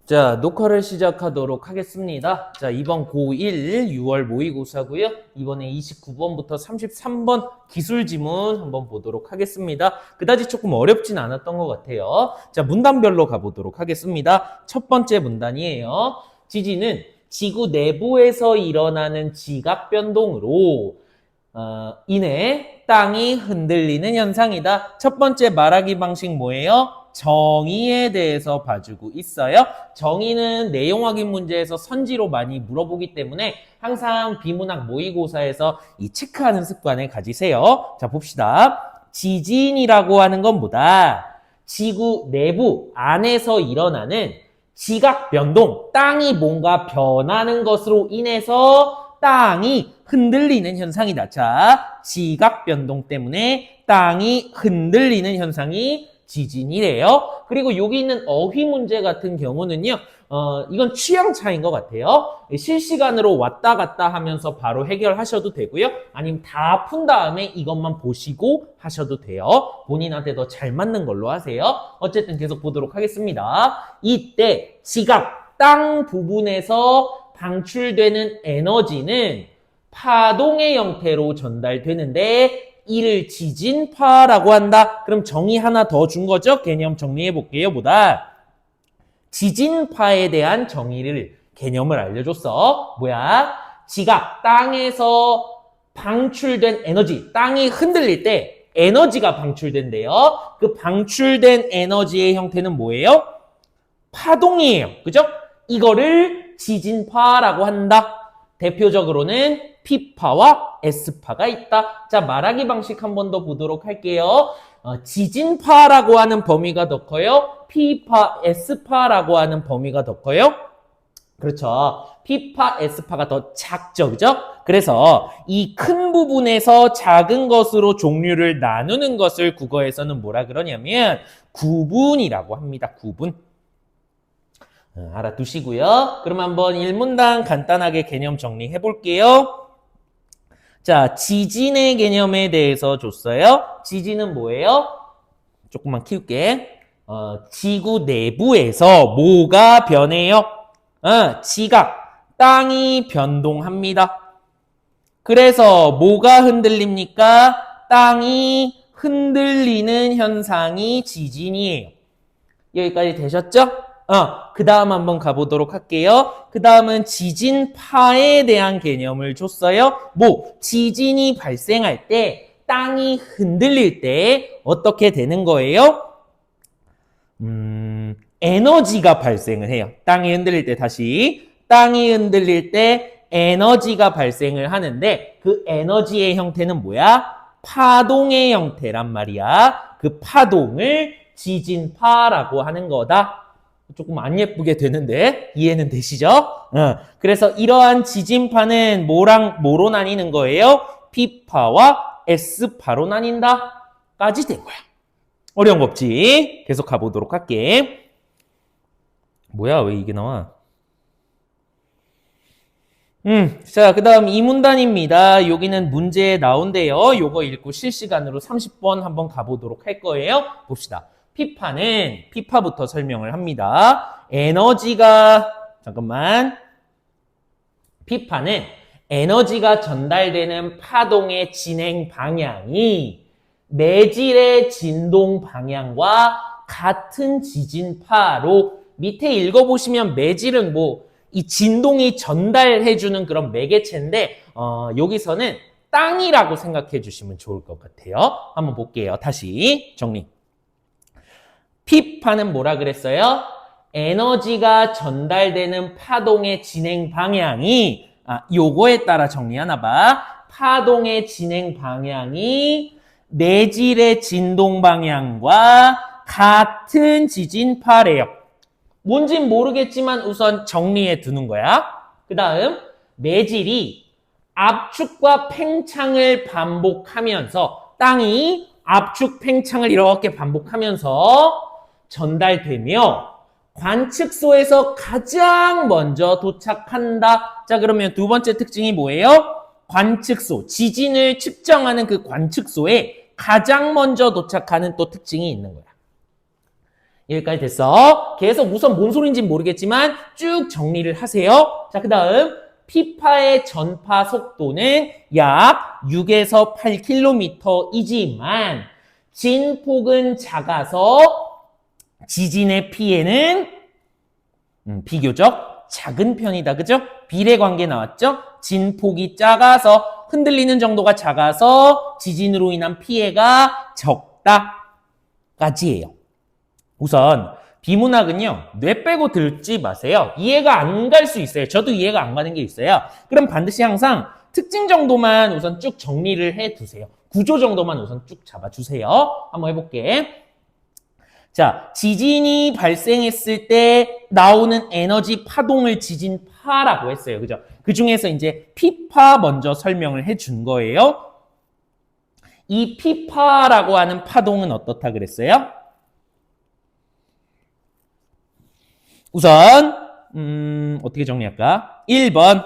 자, 녹화를 시작하도록 하겠습니다. 자, 이번 고1 6월 모의고사고요. 이번에 29번부터 33번 기술 지문 한번 보도록 하겠습니다. 그다지 조금 어렵진 않았던 것 같아요. 자, 문단별로 가보도록 하겠습니다. 첫 번째 문단이에요. 지진은 지구 내부에서 일어나는 지각 변동으로 인해 땅이 흔들리는 현상이다. 첫 번째 말하기 방식 뭐예요? 정의에 대해서 봐주고 있어요. 정의는 내용 확인 문제에서 선지로 많이 물어보기 때문에 항상 비문학 모의고사에서 이 체크하는 습관을 가지세요. 자, 봅시다. 지진이라고 하는 건 뭐다? 지구 내부 안에서 일어나는 지각 변동, 땅이 뭔가 변하는 것으로 인해서 땅이 흔들리는 현상이다. 자, 지각 변동 때문에 땅이 흔들리는 현상이 지진이래요. 그리고 여기 있는 어휘 문제 같은 경우는요. 이건 취향 차이인 것 같아요. 실시간으로 왔다 갔다 하면서 바로 해결하셔도 되고요. 아니면 다 푼 다음에 이것만 보시고 하셔도 돼요. 본인한테 더 잘 맞는 걸로 하세요. 어쨌든 계속 보도록 하겠습니다. 이때 지각, 땅 부분에서 방출되는 에너지는 파동의 형태로 전달되는데 이를 지진파라고 한다. 그럼 정의 하나 더 준 거죠? 개념 정리해 볼게요. 보다 지진파에 대한 정의를 개념을 알려줬어. 뭐야? 지각, 땅에서 방출된 에너지, 땅이 흔들릴 때 에너지가 방출된대요. 그 방출된 에너지의 형태는 뭐예요? 파동이에요. 그죠? 이거를 지진파라고 한다. 대표적으로는 P파와 S파가 있다. 자, 말하기 방식 한 번 더 보도록 할게요. 지진파라고 하는 범위가 더 커요? P파, S파라고 하는 범위가 더 커요? 그렇죠. P파, S파가 더 작죠. 그죠? 그래서 이 큰 부분에서 작은 것으로 종류를 나누는 것을 국어에서는 뭐라 그러냐면 구분이라고 합니다. 구분. 알아두시고요. 그럼 한번 1문단 간단하게 개념 정리해 볼게요. 자, 지진의 개념에 대해서 줬어요. 지진은 뭐예요? 조금만 키울게. 지구 내부에서 뭐가 변해요? 지각, 땅이 변동합니다. 그래서 뭐가 흔들립니까? 땅이 흔들리는 현상이 지진이에요. 여기까지 되셨죠? 그 다음 한번 가보도록 할게요. 그 다음은 지진파에 대한 개념을 줬어요. 지진이 발생할 때, 땅이 흔들릴 때 어떻게 되는 거예요? 에너지가 발생을 해요. 땅이 흔들릴 때 다시. 땅이 흔들릴 때 에너지가 발생을 하는데 그 에너지의 형태는 뭐야? 파동의 형태란 말이야. 그 파동을 지진파라고 하는 거다. 조금 안 예쁘게 되는데 이해는 되시죠? 그래서 이러한 지진파는 뭐로 나뉘는 거예요? P파와 S파로 나뉜다. 까지 된 거야. 어려운 거 없지? 계속 가보도록 할게. 뭐야, 왜 이게 나와? 자, 그 다음 이 문단입니다. 여기는 문제에 나온대요. 요거 읽고 실시간으로 30번 한번 가보도록 할 거예요. 봅시다. P파부터 설명을 합니다. P파는 에너지가 전달되는 파동의 진행 방향이 매질의 진동 방향과 같은 지진파로 밑에 읽어보시면 매질은 이 진동이 전달해주는 그런 매개체인데 여기서는 땅이라고 생각해 주시면 좋을 것 같아요. 한번 볼게요. 다시 정리. P파는 뭐라 그랬어요? 에너지가 전달되는 파동의 진행 방향이 요거에 따라 정리하나 봐. 파동의 진행 방향이 내질의 진동 방향과 같은 지진파래요. 뭔진 모르겠지만 우선 정리해 두는 거야. 그 다음 내질이 압축과 팽창을 반복하면서 땅이 압축, 팽창을 이렇게 반복하면서 전달되며 관측소에서 가장 먼저 도착한다. 자, 그러면 두 번째 특징이 뭐예요? 관측소, 지진을 측정하는 그 관측소에 가장 먼저 도착하는 또 특징이 있는 거야. 여기까지 됐어. 계속 우선 뭔 소린지 모르겠지만 쭉 정리를 하세요. 자, 그 다음 피파의 전파 속도는 약 6에서 8km이지만 진폭은 작아서 지진의 피해는 비교적 작은 편이다. 그죠? 비례관계 나왔죠? 진폭이 작아서 흔들리는 정도가 작아서 지진으로 인한 피해가 적다까지예요. 우선 비문학은요, 뇌 빼고 듣지 마세요. 이해가 안 갈 수 있어요. 저도 이해가 안 가는 게 있어요. 그럼 반드시 항상 특징 정도만 우선 쭉 정리를 해 두세요. 구조 정도만 우선 쭉 잡아주세요. 한번 해볼게. 자, 지진이 발생했을 때 나오는 에너지 파동을 지진파라고 했어요. 그죠? 그 중에서 이제 피파 먼저 설명을 해 준 거예요. 이 피파라고 하는 파동은 어떻다 그랬어요? 우선 어떻게 정리할까? 1번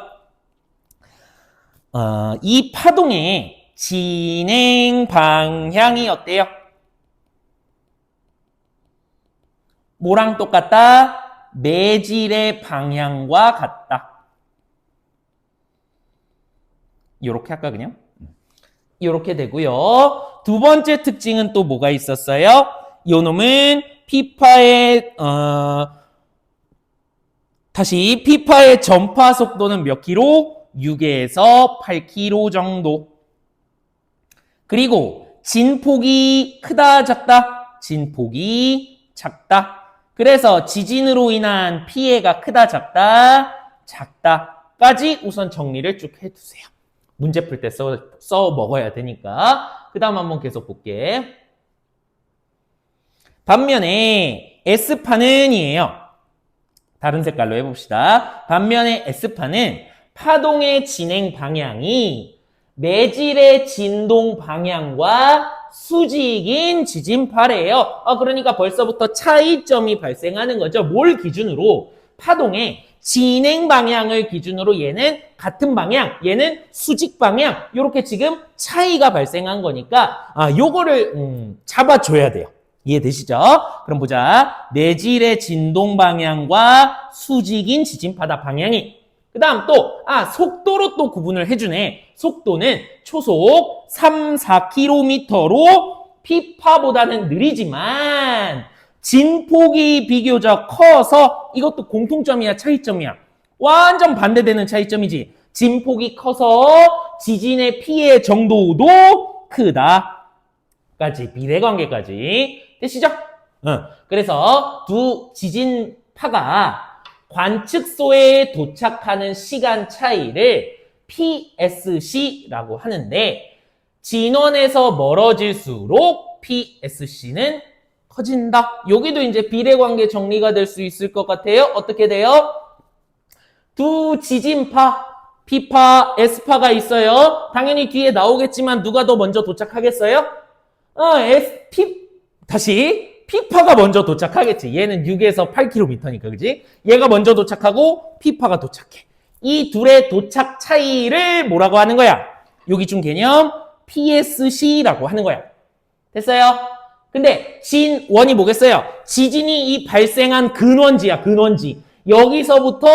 이 파동의 진행 방향이 어때요? 뭐랑 똑같다? 매질의 방향과 같다. 요렇게 할까 그냥? 요렇게 되고요. 두 번째 특징은 또 뭐가 있었어요? 요 놈은 피파의 다시 피파의 전파 속도는 몇 킬로? 6에서 8km 정도. 그리고 진폭이 크다 작다? 진폭이 작다. 그래서 지진으로 인한 피해가 크다 작다? 작다까지 우선 정리를 쭉 해두세요. 문제 풀 때 써 먹어야 되니까. 그 다음 한번 계속 볼게. 반면에 S판은이에요. 다른 색깔로 해봅시다. 반면에 S판은 파동의 진행 방향이 매질의 진동 방향과 수직인 지진파래요. 그러니까 벌써부터 차이점이 발생하는 거죠. 뭘 기준으로? 파동의 진행 방향을 기준으로 얘는 같은 방향, 얘는 수직 방향, 이렇게 지금 차이가 발생한 거니까 요거를 잡아줘야 돼요. 이해되시죠? 그럼 보자. 매질의 진동 방향과 수직인 지진파다 방향이. 그 다음 또 속도로 또 구분을 해주네. 속도는 초속 3, 4km로 피파보다는 느리지만 진폭이 비교적 커서 이것도 공통점이야 차이점이야? 완전 반대되는 차이점이지. 진폭이 커서 지진의 피해 정도도 크다까지 비례관계까지 되시죠? 그래서 두 지진파가 관측소에 도착하는 시간 차이를 PSC라고 하는데 진원에서 멀어질수록 PSC는 커진다. 여기도 이제 비례관계 정리가 될 수 있을 것 같아요. 어떻게 돼요? 두 지진파, P파, S파가 있어요. 당연히 뒤에 나오겠지만 누가 더 먼저 도착하겠어요? 다시 P파가 먼저 도착하겠지. 얘는 6에서 8km니까, 그지? 얘가 먼저 도착하고 P파가 도착해. 이 둘의 도착 차이를 뭐라고 하는 거야? 여기 준 개념 PSC라고 하는 거야. 됐어요? 근데 진원이 뭐겠어요? 지진이 이 발생한 근원지야, 근원지. 여기서부터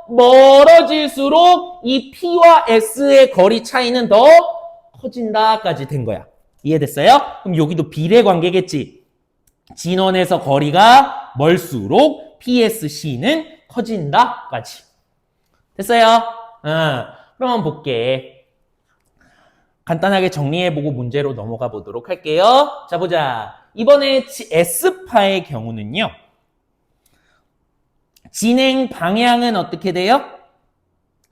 멀어질수록 이 P와 S의 거리 차이는 더 커진다까지 된 거야. 이해됐어요? 그럼 여기도 비례관계겠지. 진원에서 거리가 멀수록 PSC는 커진다까지. 됐어요? 그럼 한번 볼게. 간단하게 정리해보고 문제로 넘어가 보도록 할게요. 자, 보자. 이번에 S파의 경우는요. 진행 방향은 어떻게 돼요?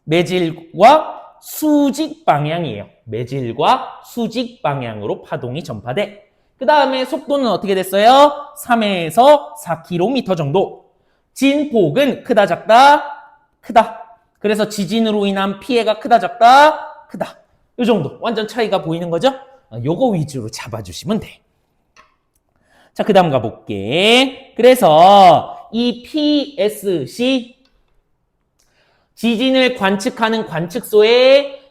매질과 수직 방향이에요. 매질과 수직 방향으로 파동이 전파돼. 그 다음에 속도는 어떻게 됐어요? 3에서 4km 정도. 진폭은 크다 작다? 크다. 그래서 지진으로 인한 피해가 크다 작다? 크다. 이 정도. 완전 차이가 보이는 거죠? 요거 위주로 잡아주시면 돼. 자, 그 다음 가볼게. 그래서 이 PSC 지진을 관측하는 관측소에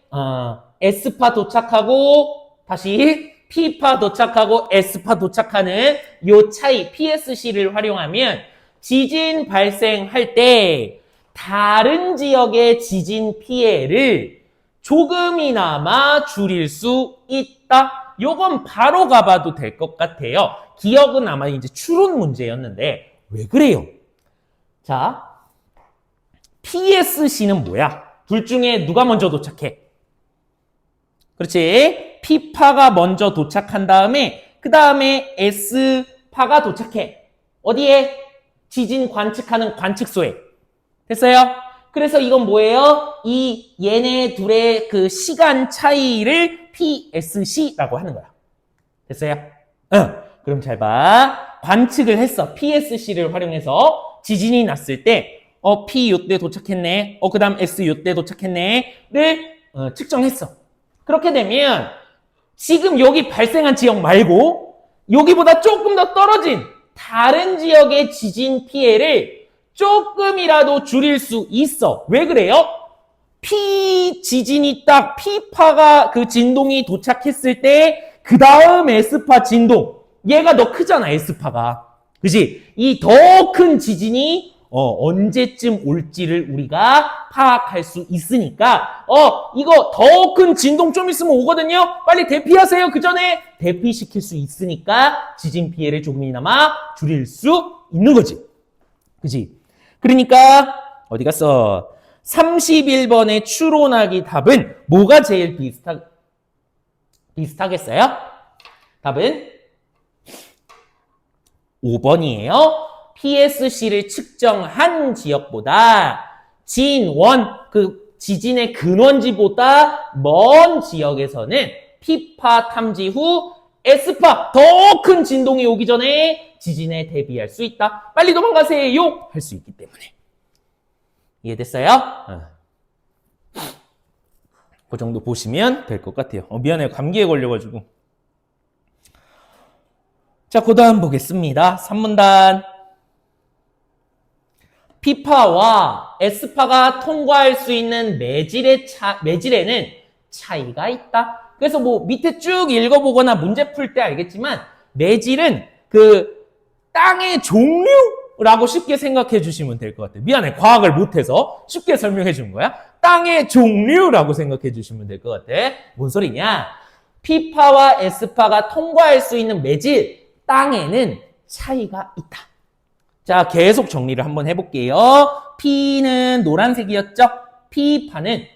S파 도착하고 다시 P파 도착하고 S파 도착하는 요 차이 PSC를 활용하면 지진 발생할 때 다른 지역의 지진 피해를 조금이나마 줄일 수 있다. 요건 바로 가봐도 될 것 같아요. 기억은 아마 이제 추론 문제였는데 왜 그래요? 자, PSC는 뭐야? 둘 중에 누가 먼저 도착해? 그렇지? P파가 먼저 도착한 다음에 그 다음에 S파가 도착해. 어디에? 지진 관측하는 관측소에. 됐어요? 그래서 이건 뭐예요? 얘네 둘의 그 시간 차이를 PSC라고 하는 거야. 됐어요? 그럼 잘 봐. 관측을 했어. PSC를 활용해서 지진이 났을 때 P 요때 도착했네. 그 다음 S 요때 도착했네.를 측정했어. 그렇게 되면 지금 여기 발생한 지역 말고 여기보다 조금 더 떨어진 다른 지역의 지진 피해를 조금이라도 줄일 수 있어. 왜 그래요? P 지진이 딱 P파가 그 진동이 도착했을 때 그 다음 S파 진동 얘가 더 크잖아. S파가. 그지? 이 더 큰 지진이 언제쯤 올지를 우리가 파악할 수 있으니까 이거 더 큰 진동 좀 있으면 오거든요. 빨리 대피하세요. 그 전에 대피시킬 수 있으니까 지진 피해를 조금이나마 줄일 수 있는 거지. 그지? 그러니까 어디 갔어? 31번의 추론하기 답은 뭐가 제일 비슷하겠어요? 답은 5번이에요. PSC를 측정한 지역보다 진원, 그 지진의 근원지보다 먼 지역에서는 P파 탐지 후 S파 더 큰 진동이 오기 전에 지진에 대비할 수 있다. 빨리 도망가세요. 할 수 있기 때문에. 이해됐어요? 그 정도 보시면 될 것 같아요. 미안해요. 감기에 걸려가지고. 자, 그 다음 보겠습니다. 3문단. P파와 S파가 통과할 수 있는 매질에는 차이가 있다. 그래서 뭐 밑에 쭉 읽어보거나 문제 풀 때 알겠지만 매질은 그 땅의 종류라고 쉽게 생각해 주시면 될 것 같아요. 미안해. 과학을 못해서 쉽게 설명해 주는 거야. 땅의 종류라고 생각해 주시면 될 것 같아. 뭔 소리냐? P파와 S파가 통과할 수 있는 매질, 땅에는 차이가 있다. 자, 계속 정리를 한번 해볼게요. P는 노란색이었죠? P파는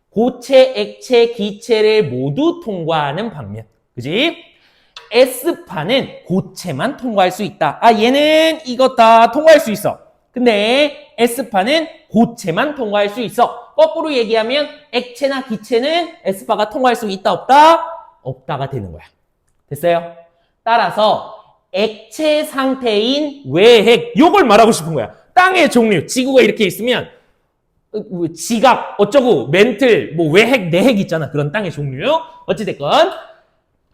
고체, 액체, 기체를 모두 통과하는 방면. 그지? S파는 고체만 통과할 수 있다. 얘는 이거 다 통과할 수 있어. 근데 S파는 고체만 통과할 수 있어. 거꾸로 얘기하면 액체나 기체는 S파가 통과할 수 있다, 없다? 없다가 되는 거야. 됐어요? 따라서 액체 상태인 외핵, 요걸 말하고 싶은 거야. 땅의 종류, 지구가 이렇게 있으면 지각, 어쩌고, 멘틀, 뭐 외핵, 내핵 있잖아. 그런 땅의 종류. 어찌됐건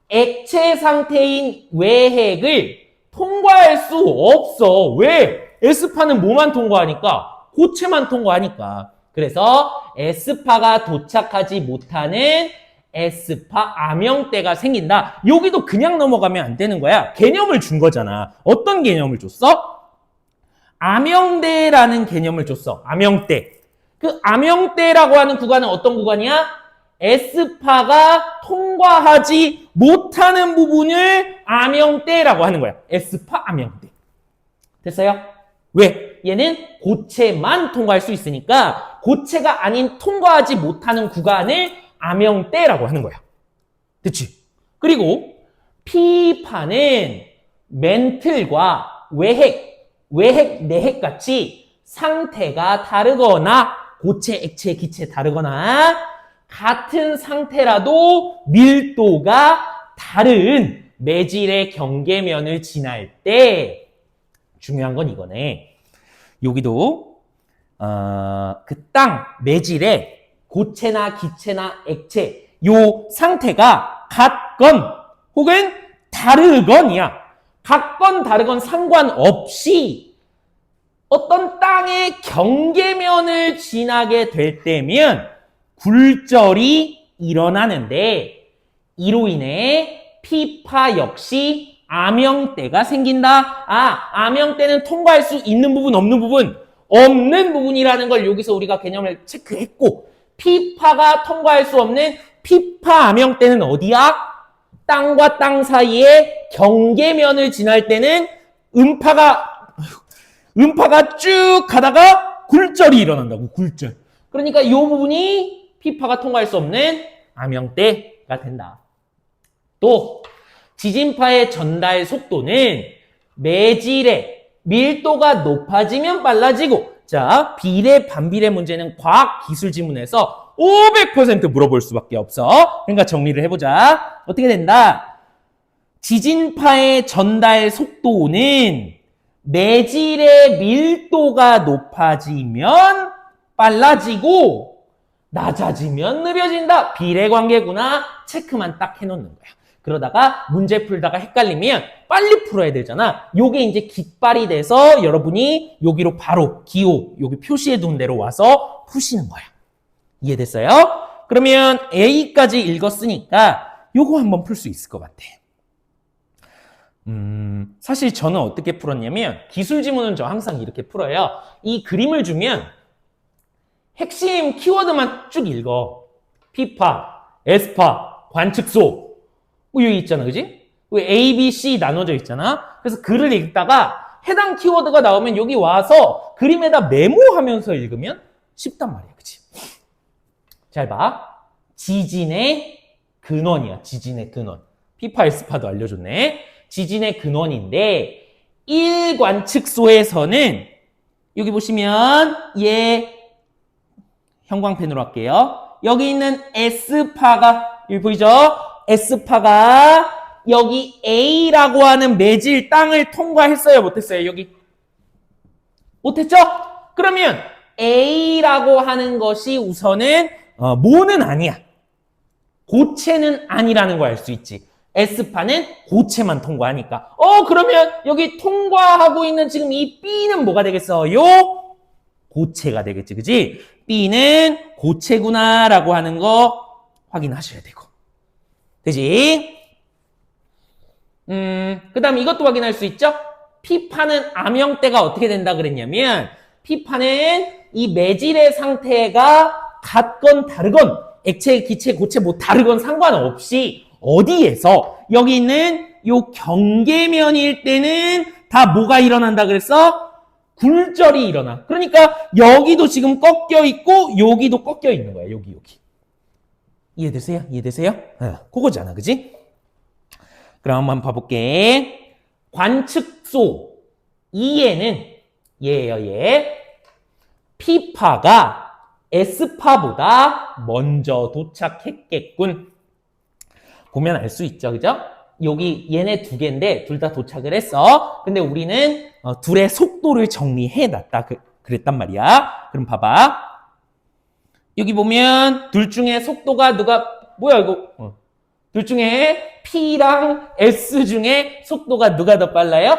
액체 상태인 외핵을 통과할 수 없어. 왜? S파는 뭐만 통과하니까? 고체만 통과하니까. 그래서 S파가 도착하지 못하는 S파 암형대가 생긴다. 여기도 그냥 넘어가면 안 되는 거야. 개념을 준 거잖아. 어떤 개념을 줬어? 암형대라는 개념을 줬어. 암형대. 그 암형대라고 하는 구간은 어떤 구간이야? S파가 통과하지 못하는 부분을 암형대라고 하는 거야. S파 암형대. 됐어요? 왜? 얘는 고체만 통과할 수 있으니까 고체가 아닌 통과하지 못하는 구간을 암형대라고 하는 거야. 됐지? 그리고 P파는 멘틀과 외핵, 내핵 같이 상태가 다르거나 고체, 액체, 기체 다르거나 같은 상태라도 밀도가 다른 매질의 경계면을 지날 때 중요한 건 이거네. 여기도 그 땅 매질의 고체나 기체나 액체 요 상태가 같건 혹은 다르건이야. 같건 다르건 상관없이 어떤 땅의 경계면을 지나게 될 때면 굴절이 일어나는데 이로 인해 P파 역시 암형대가 생긴다. 암형대는 통과할 수 있는 부분, 없는 부분, 없는 부분이라는 걸 여기서 우리가 개념을 체크했고, P파가 통과할 수 없는 P파 암형대는 어디야? 땅과 땅 사이에 경계면을 지날 때는 음파가 쭉 가다가 굴절이 일어난다고, 굴절. 그러니까 이 부분이 P파가 통과할 수 없는 암형대가 된다. 또 지진파의 전달 속도는 매질의 밀도가 높아지면 빨라지고, 자, 비례, 반비례 문제는 과학 기술 지문에서 500% 물어볼 수밖에 없어. 그러니까 정리를 해보자. 어떻게 된다? 지진파의 전달 속도는 매질의 밀도가 높아지면 빨라지고 낮아지면 느려진다. 비례관계구나. 체크만 딱 해놓는 거야. 그러다가 문제 풀다가 헷갈리면 빨리 풀어야 되잖아. 요게 이제 깃발이 돼서 여러분이 여기로 바로 기호, 여기 표시해 둔 대로 와서 푸시는 거야. 이해됐어요? 그러면 A까지 읽었으니까 요거 한번 풀 수 있을 것 같아. 사실 저는 어떻게 풀었냐면 기술 지문은 저 항상 이렇게 풀어요. 이 그림을 주면 핵심 키워드만 쭉 읽어. P파, S파, 관측소. 뭐 여기 있잖아, 그지? A, B, C 나눠져 있잖아. 그래서 글을 읽다가 해당 키워드가 나오면 여기 와서 그림에다 메모하면서 읽으면 쉽단 말이야, 그치? 잘 봐. 지진의 근원이야, 지진의 근원. P파, S파도 알려줬네. 지진의 근원인데 1관측소에서는 여기 보시면 형광펜으로 할게요. 여기 있는 S파가 여기 보이죠? S파가 여기 A라고 하는 매질 땅을 통과했어요? 못했어요? 여기 못했죠? 그러면 A라고 하는 것이 우선은 모는 아니야. 고체는 아니라는 걸 알 수 있지. S파는 고체만 통과하니까. 그러면 여기 통과하고 있는 지금 이 B는 뭐가 되겠어요? 고체가 되겠지, 그지? B는 고체구나라고 하는 거 확인하셔야 되고. 되지? 그 다음 이것도 확인할 수 있죠? P파는 암형대가 어떻게 된다 그랬냐면, P파는 이 매질의 상태가 같건 다르건, 액체, 기체, 고체 뭐 다르건 상관없이 어디에서 여기 있는 요 경계면일 때는 다 뭐가 일어난다 그랬어? 굴절이 일어나. 그러니까 여기도 지금 꺾여 있고 여기도 꺾여 있는 거야. 여기. 이해되세요? 그거잖아. 그지? 그럼 한번 봐볼게. 관측소 2에는 얘예요. P파가 S파보다 먼저 도착했겠군. 보면 알 수 있죠, 그죠? 여기 얘네 두 개인데 둘 다 도착을 했어. 근데 우리는 둘의 속도를 정리해놨다 그랬단 말이야. 그럼 봐봐. 여기 보면 둘 중에 속도가 뭐야 이거? 둘 중에 P랑 S 중에 속도가 누가 더 빨라요?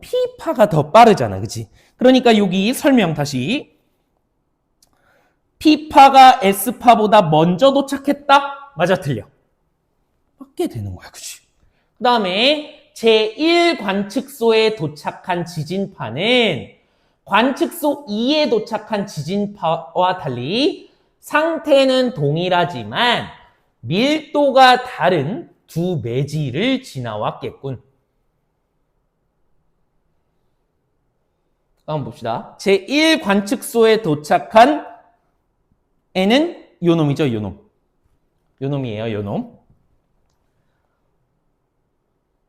P파가 더 빠르잖아, 그치? 그러니까 여기 설명 다시. P파가 S파보다 먼저 도착했다? 맞아, 틀려? 맞게 되는 거야, 그치? 그 다음에 제1관측소에 도착한 지진파는 관측소 2에 도착한 지진파와 달리 상태는 동일하지만 밀도가 다른 두 매질을 지나왔겠군. 한번 봅시다. 제1관측소에 도착한 애는 요놈이죠, 요놈. 요놈이에요, 요놈.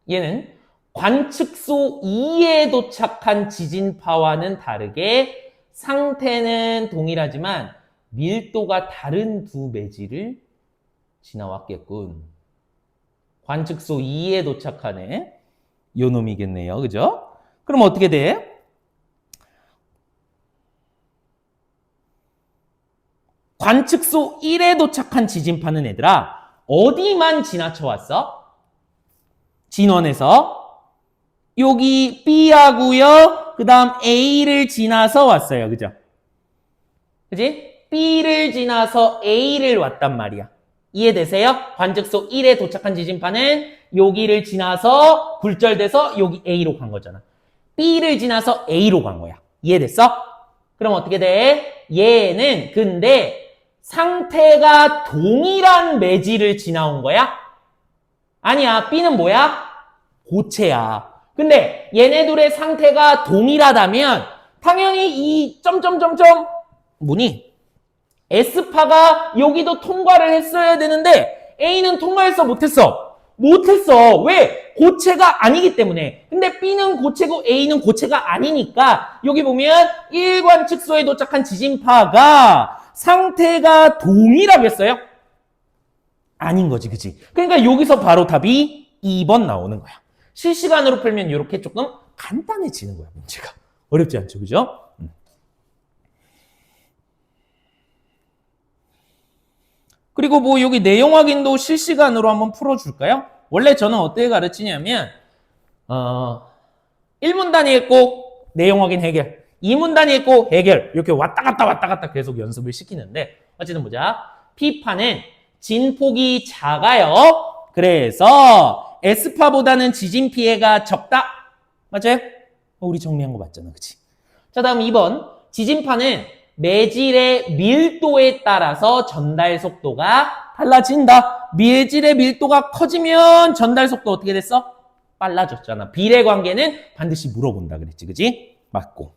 얘는 관측소 2에 도착한 지진파와는 다르게 상태는 동일하지만 밀도가 다른 두 매질을 지나왔겠군. 관측소 2에 도착하네. 요 놈이겠네요. 그죠? 그럼 어떻게 돼? 관측소 1에 도착한 지진파는 얘들아 어디만 지나쳐 왔어? 진원에서 여기 B하고요. 그 다음 A를 지나서 왔어요. 그죠? 그지? B를 지나서 A를 왔단 말이야. 이해되세요? 관측소 1에 도착한 지진파는 여기를 지나서 굴절돼서 여기 A로 간 거잖아. B를 지나서 A로 간 거야. 이해됐어? 그럼 어떻게 돼? 얘는 근데 상태가 동일한 매질을 지나온 거야? 아니야. B는 뭐야? 고체야. 근데 얘네 둘의 상태가 동일하다면 당연히 이 점점점점 뭐니? S파가 여기도 통과를 했어야 되는데 A는 통과했어? 못했어? 못했어. 왜? 고체가 아니기 때문에. 근데 B는 고체고 A는 고체가 아니니까 여기 보면 일관측소에 도착한 지진파가 상태가 동일하겠어요? 아닌 거지, 그치? 그러니까 여기서 바로 답이 2번 나오는 거야. 실시간으로 풀면 이렇게 조금 간단해지는 거야, 문제가. 어렵지 않죠, 그죠? 그리고 뭐 여기 내용 확인도 실시간으로 한번 풀어줄까요? 원래 저는 어떻게 가르치냐면 1문 단위 읽고 내용 확인 해결, 2문 단위 읽고 해결 이렇게 왔다 갔다 계속 연습을 시키는데 어쨌든 보자. P파는 진폭이 작아요. 그래서 S파보다는 지진 피해가 적다. 맞아요? 우리 정리한 거 맞잖아, 그치? 자, 다음 2번. 지진파는 매질의 밀도에 따라서 전달 속도가 달라진다. 매질의 밀도가 커지면 전달 속도 어떻게 됐어? 빨라졌잖아. 비례 관계는 반드시 물어본다 그랬지, 그지? 맞고.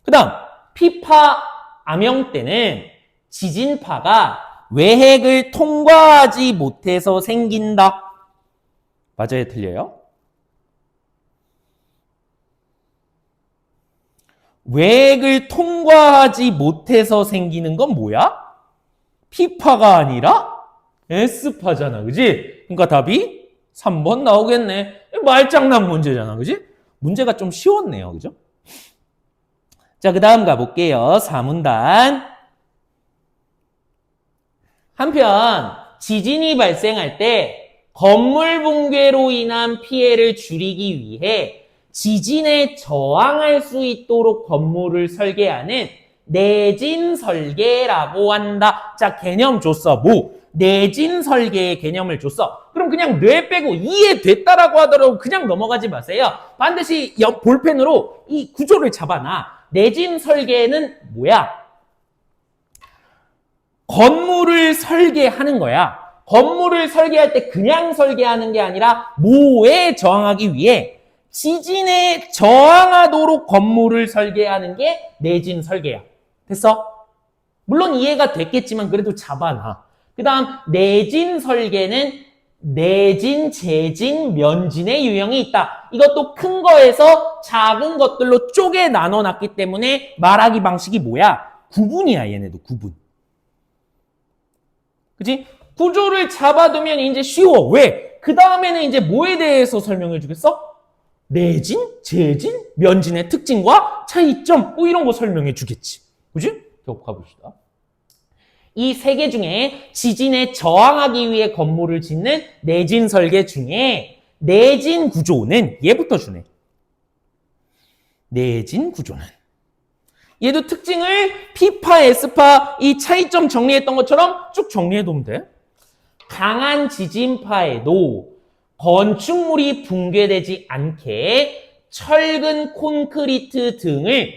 그 다음 P파 암형 때는 지진파가 외핵을 통과하지 못해서 생긴다. 맞아요, 틀려요? 외핵을 통과하지 못해서 생기는 건 뭐야? P파가 아니라 S파잖아, 그지? 그러니까 답이 3번 나오겠네. 말장난 문제잖아, 그지? 문제가 좀 쉬웠네요, 그죠? 자, 그 다음 가볼게요. 4문단. 한편 지진이 발생할 때 건물 붕괴로 인한 피해를 줄이기 위해 지진에 저항할 수 있도록 건물을 설계하는 내진 설계라고 한다. 자, 개념 줬어. 뭐? 내진 설계의 개념을 줬어. 그럼 그냥 뇌 빼고 이해됐다라고 하더라도 그냥 넘어가지 마세요. 반드시 볼펜으로 이 구조를 잡아놔. 내진 설계는 뭐야? 건물을 설계하는 거야. 건물을 설계할 때 그냥 설계하는 게 아니라 뭐에 저항하기 위해 지진에 저항하도록 건물을 설계하는 게 내진 설계야. 됐어? 물론 이해가 됐겠지만 그래도 잡아놔. 그 다음 내진 설계는 내진, 재진, 면진의 유형이 있다. 이것도 큰 거에서 작은 것들로 쪼개 나눠놨기 때문에 말하기 방식이 뭐야? 구분이야, 얘네도 구분. 그치? 구조를 잡아두면 이제 쉬워. 왜? 그 다음에는 이제 뭐에 대해서 설명해 주겠어? 내진, 재진, 면진의 특징과 차이점 뭐 이런 거 설명해 주겠지. 그치? 계속 가봅시다. 이 세 개 중에 지진에 저항하기 위해 건물을 짓는 내진 설계 중에 내진 구조는 얘부터 주네. 내진 구조는 얘도 특징을 P파, S파 이 차이점 정리했던 것처럼 쭉 정리해두면 돼. 강한 지진파에도 건축물이 붕괴되지 않게 철근, 콘크리트 등을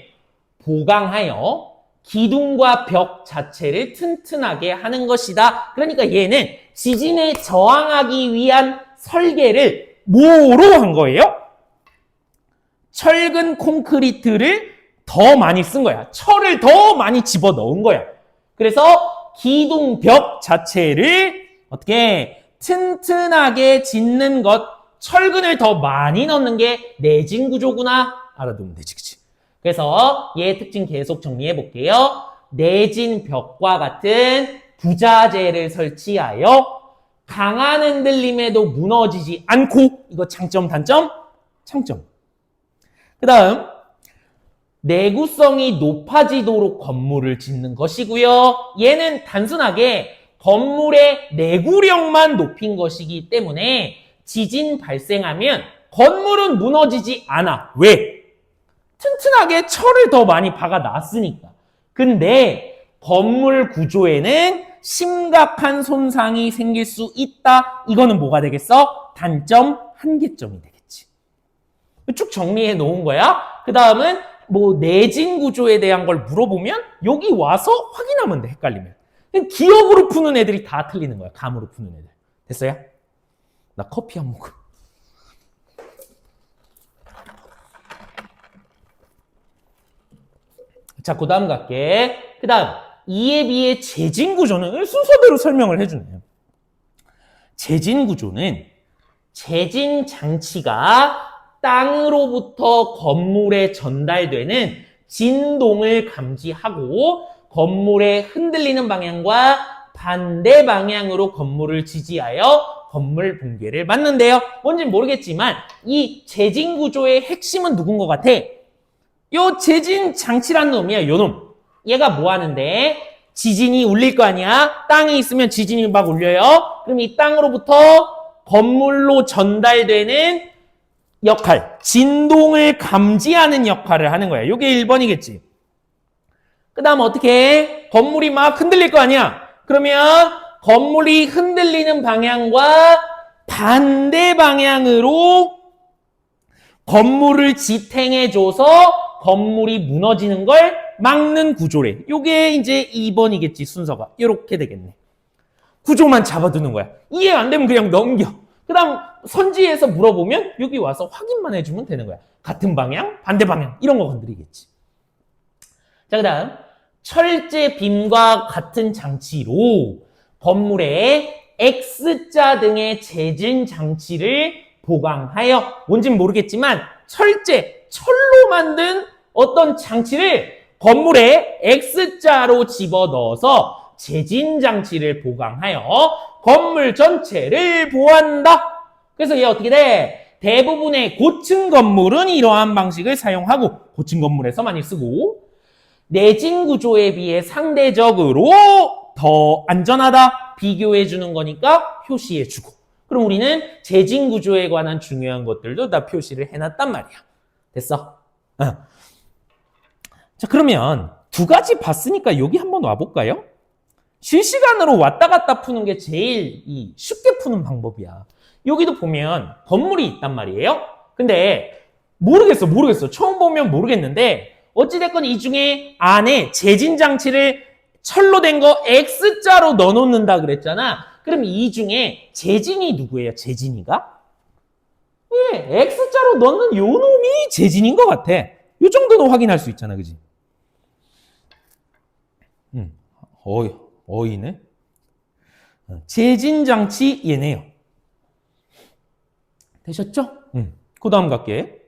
보강하여 기둥과 벽 자체를 튼튼하게 하는 것이다. 그러니까 얘는 지진에 저항하기 위한 설계를 뭐로 한 거예요? 철근, 콘크리트를 더 많이 쓴 거야. 철을 더 많이 집어넣은 거야. 그래서 기둥, 벽 자체를 어떻게 튼튼하게 짓는 것, 철근을 더 많이 넣는 게 내진 구조구나. 알아두면 되지, 그치? 그래서 얘의 특징 계속 정리해 볼게요. 내진 벽과 같은 부자재를 설치하여 강한 흔들림에도 무너지지 않고, 이거 장점, 단점? 장점. 그 다음 내구성이 높아지도록 건물을 짓는 것이고요. 얘는 단순하게 건물의 내구력만 높인 것이기 때문에 지진 발생하면 건물은 무너지지 않아. 왜? 튼튼하게 철을 더 많이 박아놨으니까. 근데 건물 구조에는 심각한 손상이 생길 수 있다. 이거는 뭐가 되겠어? 단점, 한계점이 되겠지. 쭉 정리해 놓은 거야. 그 다음은 뭐 내진 구조에 대한 걸 물어보면 여기 와서 확인하면 돼, 헷갈리면. 기억으로 푸는 애들이 다 틀리는 거야. 감으로 푸는 애들. 됐어요? 나 커피 한 모금. 자, 그 다음 갈게. 그 다음, 이에 비해 재진 구조는 순서대로 설명을 해주네요. 재진 구조는 재진 장치가 땅으로부터 건물에 전달되는 진동을 감지하고 건물의 흔들리는 방향과 반대 방향으로 건물을 지지하여 건물 붕괴를 막는데요. 뭔지 모르겠지만 이 재진 구조의 핵심은 누군 것 같아? 요 재진 장치라는 놈이야, 요 놈. 얘가 뭐 하는데? 지진이 울릴 거 아니야? 땅에 있으면 지진이 막 울려요. 그럼 이 땅으로부터 건물로 전달되는 역할, 진동을 감지하는 역할을 하는 거야. 요게 1번이겠지. 그 다음 어떻게 해? 건물이 막 흔들릴 거 아니야? 그러면 건물이 흔들리는 방향과 반대 방향으로 건물을 지탱해줘서 건물이 무너지는 걸 막는 구조래. 요게 이제 2번이겠지, 순서가. 요렇게 되겠네. 구조만 잡아두는 거야. 이해 안 되면 그냥 넘겨. 그 다음 선지에서 물어보면 여기 와서 확인만 해주면 되는 거야. 같은 방향, 반대 방향 이런 거 건드리겠지. 자, 그 다음 철제 빔과 같은 장치로 건물에 X자 등의 재진 장치를 보강하여, 뭔진 모르겠지만 철로 만든 어떤 장치를 건물에 X자로 집어넣어서 재진 장치를 보강하여 건물 전체를 보호한다. 그래서 얘 어떻게 돼? 대부분의 고층 건물은 이러한 방식을 사용하고 고층 건물에서 많이 쓰고, 내진 구조에 비해 상대적으로 더 안전하다 비교해 주는 거니까 표시해 주고, 그럼 우리는 재진 구조에 관한 중요한 것들도 다 표시를 해놨단 말이야. 됐어? 자, 그러면 두 가지 봤으니까 여기 한번 와볼까요? 실시간으로 왔다 갔다 푸는 게 제일 쉽게 푸는 방법이야. 여기도 보면 건물이 있단 말이에요. 근데 모르겠어. 처음 보면 모르겠는데 어찌됐건 이 중에 안에 재진 장치를 철로 된 거 X자로 넣어놓는다 그랬잖아. 그럼 이 중에 재진이 누구예요? 재진이가? 예, X자로 넣는 요 놈이 재진인 것 같아. 요 정도는 확인할 수 있잖아, 그지? 어이네. 재진 장치 얘네요. 되셨죠? 그 다음 갈게.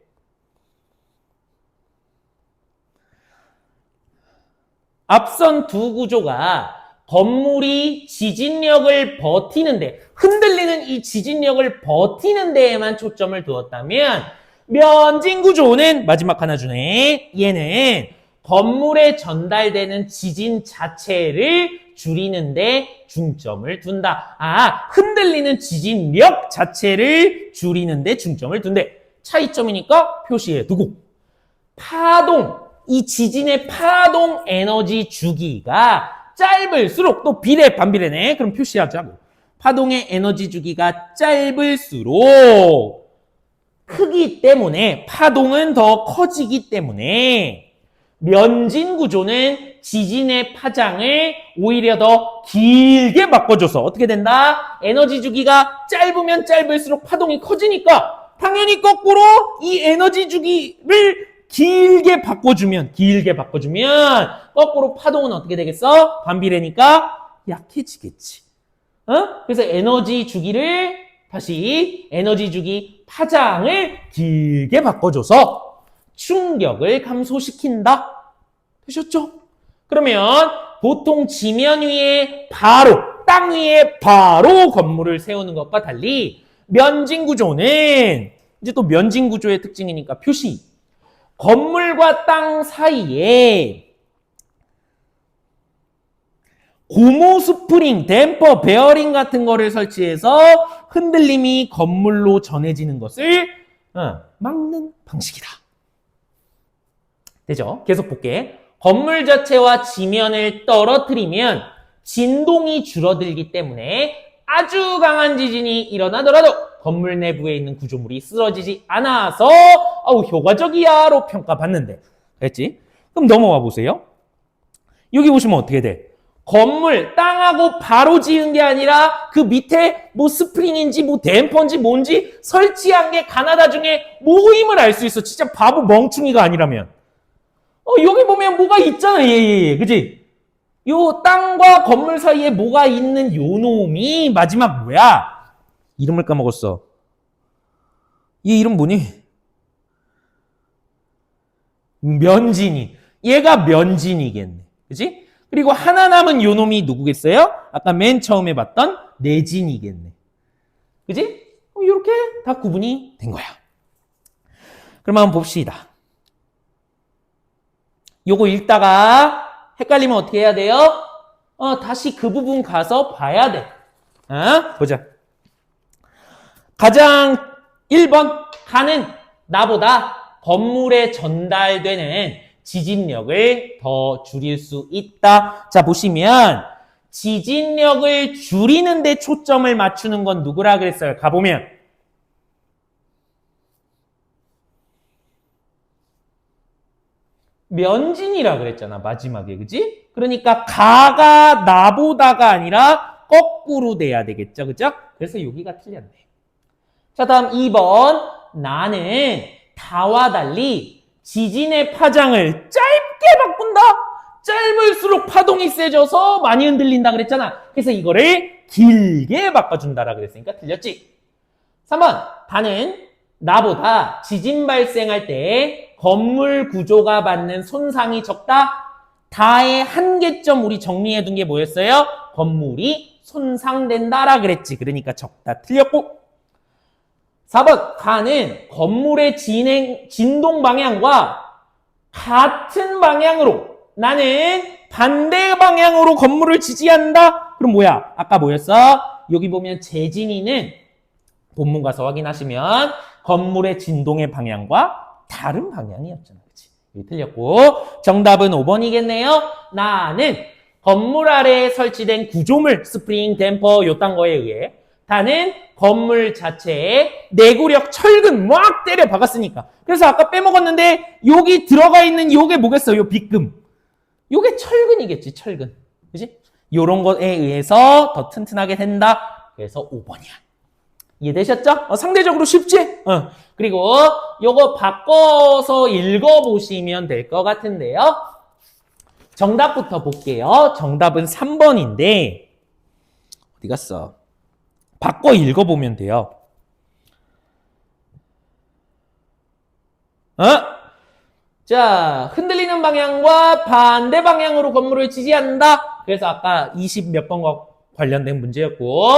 앞선 두 구조가 건물이 지진력을 버티는데, 흔들리는 이 지진력을 버티는 데에만 초점을 두었다면, 면진 구조는 마지막 하나 주네. 얘는 건물에 전달되는 지진 자체를 줄이는데 중점을 둔다. 흔들리는 지진력 자체를 줄이는데 중점을 둔대. 차이점이니까 표시해 두고, 파동, 이 지진의 파동 에너지 주기가 짧을수록, 또 비례 반비례네. 그럼 표시하자고. 파동의 에너지 주기가 짧을수록 크기 때문에, 파동은 더 커지기 때문에 면진 구조는 지진의 파장을 오히려 더 길게 바꿔줘서 어떻게 된다? 에너지 주기가 짧으면 짧을수록 파동이 커지니까 당연히 거꾸로 이 에너지 주기를 길게 바꿔주면 거꾸로 파동은 어떻게 되겠어? 반비례니까 약해지겠지. 그래서 에너지 주기를 다시 에너지 주기 파장을 길게 바꿔줘서 충격을 감소시킨다. 되셨죠? 그러면 보통 지면 위에 바로, 땅 위에 바로 건물을 세우는 것과 달리 면진 구조는, 이제 또 면진 구조의 특징이니까 표시, 건물과 땅 사이에 고무 스프링, 댐퍼, 베어링 같은 거를 설치해서 흔들림이 건물로 전해지는 것을 막는 방식이다. 되죠? 계속 볼게. 건물 자체와 지면을 떨어뜨리면 진동이 줄어들기 때문에 아주 강한 지진이 일어나더라도 건물 내부에 있는 구조물이 쓰러지지 않아서 효과적이야로 평가받는데. 됐지? 그럼 넘어와 보세요. 여기 보시면 어떻게 돼? 건물, 땅하고 바로 지은 게 아니라 그 밑에 뭐 스프링인지 뭐 댐퍼인지 뭔지 설치한 게 가나다 중에 뭐임을 알 수 있어. 진짜 바보 멍충이가 아니라면. 여기 보면 뭐가 있잖아. 그지? 요 땅과 건물 사이에 뭐가 있는 요 놈이 마지막 뭐야? 이름을 까먹었어. 얘 이름 뭐니? 면진이. 얘가 면진이겠네. 그지? 그리고 하나 남은 요 놈이 누구겠어요? 아까 맨 처음에 봤던 내진이겠네. 그지? 이렇게 다 구분이 된 거야. 그럼 한번 봅시다. 요거 읽다가 헷갈리면 어떻게 해야 돼요? 다시 그 부분 가서 봐야 돼. 보자. 가장 1번 가는 나보다 건물에 전달되는 지진력을 더 줄일 수 있다. 자, 보시면 지진력을 줄이는 데 초점을 맞추는 건 누구라 그랬어요? 가보면 면진이라 그랬잖아, 마지막에. 그지? 그러니까 가가 나보다가 아니라 거꾸로 돼야 되겠죠. 그죠? 그래서 여기가 틀렸네. 자, 다음 2번. 나는 다와 달리 지진의 파장을 짧게 바꾼다. 짧을수록 파동이 세져서 많이 흔들린다 그랬잖아. 그래서 이거를 길게 바꿔준다라 그랬으니까 틀렸지. 3번. 다는 나보다 지진 발생할 때 건물 구조가 받는 손상이 적다. 다의 한계점 우리 정리해둔 게 뭐였어요? 건물이 손상된다라 그랬지. 그러니까 적다. 틀렸고. 4번. 가는 건물의 진동 방향과 같은 방향으로 나는 반대 방향으로 건물을 지지한다. 그럼 뭐야? 아까 뭐였어? 여기 보면 재진이는 본문 가서 확인하시면 건물의 진동의 방향과 다른 방향이었잖아. 그치? 여기 틀렸고. 정답은 5번이겠네요. 나는 건물 아래에 설치된 구조물, 스프링, 댐퍼, 요딴 거에 의해 다는 건물 자체에 내구력 철근 막 때려 박았으니까. 그래서 아까 빼먹었는데 여기 들어가 있는 요게 뭐겠어? 요 빗금. 요게 철근이겠지, 철근. 그치? 요런 것에 의해서 더 튼튼하게 된다. 그래서 5번이야. 이해되셨죠? 상대적으로 쉽지? 그리고 요거 바꿔서 읽어보시면 될 것 같은데요. 정답부터 볼게요. 정답은 3번인데 어디 갔어? 바꿔 읽어보면 돼요. 자, 흔들리는 방향과 반대 방향으로 건물을 지지한다. 그래서 아까 20 몇 번과 관련된 문제였고,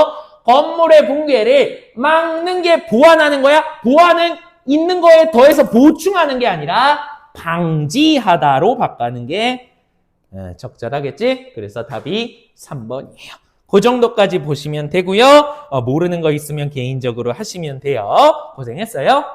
건물의 붕괴를 막는 게 보완하는 거야. 보완은 있는 거에 더해서 보충하는 게 아니라 방지하다로 바꾸는 게 적절하겠지? 그래서 답이 3번이에요. 그 정도까지 보시면 되고요. 모르는 거 있으면 개인적으로 하시면 돼요. 고생했어요.